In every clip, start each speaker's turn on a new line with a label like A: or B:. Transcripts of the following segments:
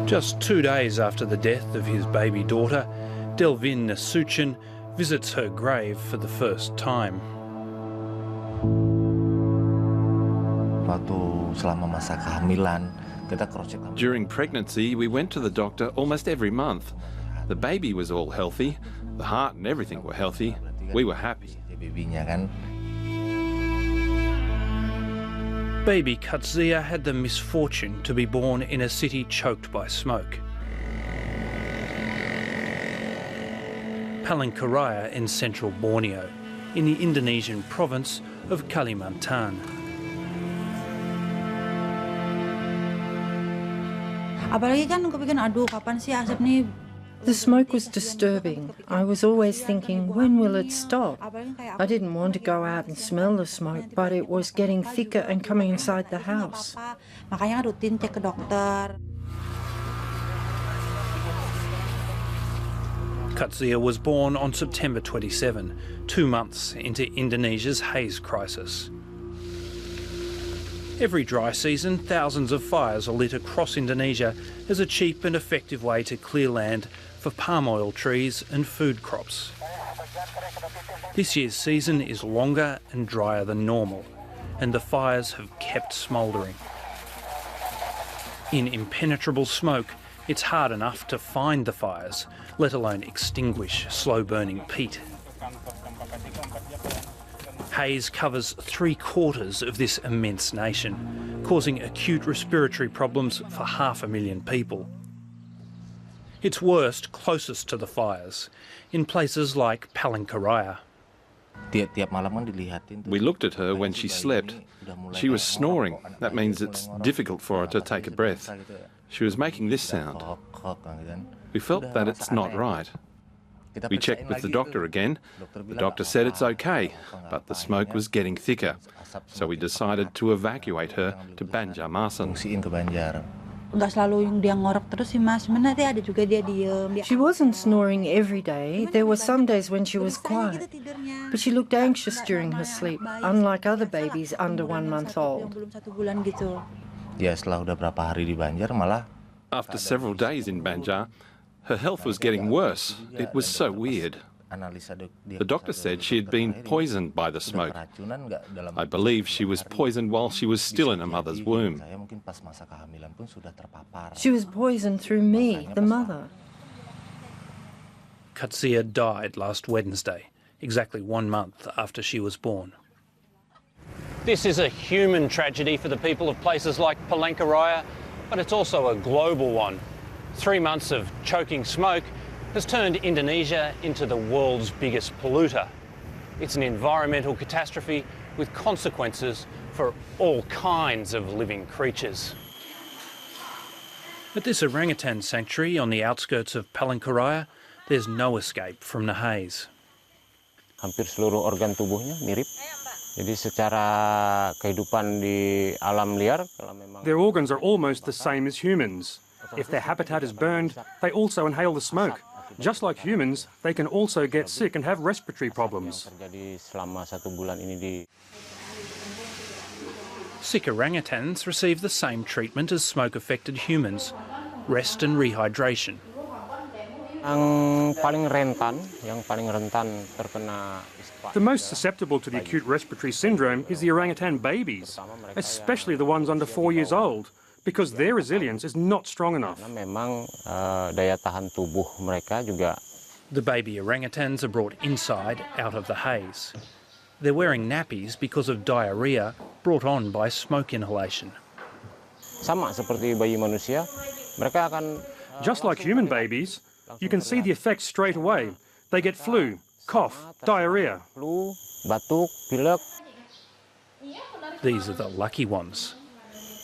A: Just 2 days after the death of his baby daughter, Delvin Nasution visits her grave for the first time.
B: During pregnancy, we went to the doctor almost every month. The baby was all healthy, the heart and everything were healthy. We were happy.
A: Baby Katsia had the misfortune to be born in a city choked by smoke. Palangkaraya in central Borneo, in the Indonesian province of Kalimantan.
C: The smoke was disturbing. I was always thinking, when will it stop? I didn't want to go out and smell the smoke, but it was getting thicker and coming inside the house.
A: Katsia was born on September 27, 2 months into Indonesia's haze crisis. Every dry season, thousands of fires are lit across Indonesia as a cheap and effective way to clear land for palm oil trees and food crops. This year's season is longer and drier than normal, and the fires have kept smouldering. In impenetrable smoke, it's hard enough to find the fires, let alone extinguish slow-burning peat. Haze covers 3/4 of this immense nation, causing acute respiratory problems for 500,000 people. It's worst closest to the fires, in places like Palangkaraya.
B: We looked at her when she slept. She was snoring. That means it's difficult for her to take a breath. She was making this sound. We felt that it's not right. We checked with the doctor again. The doctor said it's okay, but the smoke was getting thicker. So we decided to evacuate her to Banjarmasin.
C: She wasn't snoring every day. There were some days when she was quiet, but she looked anxious during her sleep, unlike other babies under 1 month old.
B: After several days in Banjar, her health was getting worse. It was so weird. The doctor said she had been poisoned by the smoke. I believe she was poisoned while she was still in her mother's womb.
C: She was poisoned through me, the mother.
A: Katsia died last Wednesday, exactly 1 month after she was born. This is a human tragedy for the people of places like Palangkaraya, but it's also a global one. 3 months of choking smoke has turned Indonesia into the world's biggest polluter. It's an environmental catastrophe with consequences for all kinds of living creatures. At this orangutan sanctuary on the outskirts of Palangkaraya, there's no escape from the haze.
D: Hampir seluruh organ tubuhnya mirip. Jadi secara kehidupan di alam liar, kalau memang
E: their organs are almost the same as humans. If their habitat is burned, they also inhale the smoke. Just like humans, they can also get sick and have respiratory problems.
A: Sick orangutans receive the same treatment as smoke-affected humans, rest and rehydration.
E: The most susceptible to the acute respiratory syndrome is the orangutan babies, especially the ones under 4 years old, because their resilience is not strong enough.
A: The baby orangutans are brought inside, out of the haze. They're wearing nappies because of diarrhea brought on by smoke inhalation.
E: Just like human babies, you can see the effects straight away. They get flu, cough, diarrhea.
A: These are the lucky ones.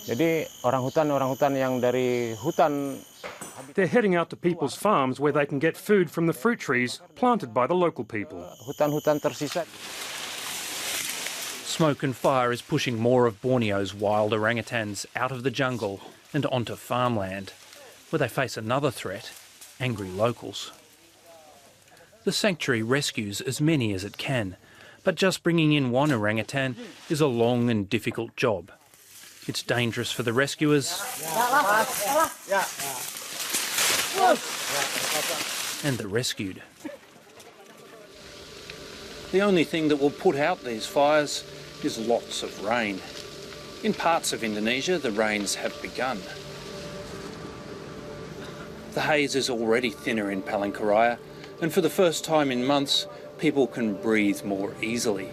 D: Jadi orang-hutan yang dari hutan.
E: They're heading out to people's farms where they can get food from the fruit trees planted by the local people.
D: Hutan-hutan tersisa.
A: Smoke and fire is pushing more of Borneo's wild orangutans out of the jungle and onto farmland, where they face another threat: angry locals. The sanctuary rescues as many as it can, but just bringing in one orangutan is a long and difficult job. It's dangerous for the rescuers and the rescued. The only thing that will put out these fires is lots of rain. In parts of Indonesia, the rains have begun. The haze is already thinner in Palangkaraya, and for the first time in months, people can breathe more easily.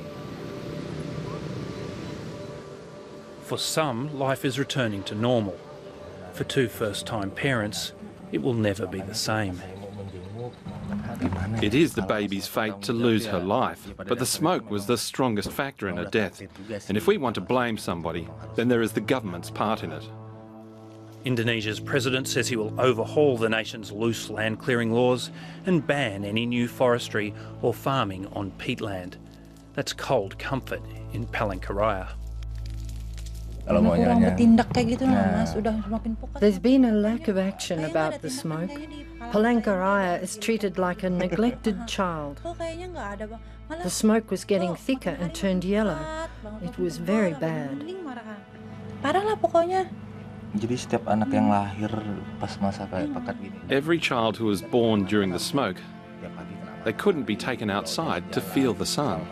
A: For some, life is returning to normal. For two first-time parents, it will never be the same.
B: It is the baby's fate to lose her life, but the smoke was the strongest factor in her death. And if we want to blame somebody, then there is the government's part in it.
A: Indonesia's president says he will overhaul the nation's loose land clearing laws and ban any new forestry or farming on peatland. That's cold comfort in Palangkaraya.
C: There's been a lack of action about the smoke. Palangkaraya is treated like a neglected child. The smoke was getting thicker and turned yellow. It was very bad.
B: Every child who was born during the smoke, they couldn't be taken outside to feel the sun.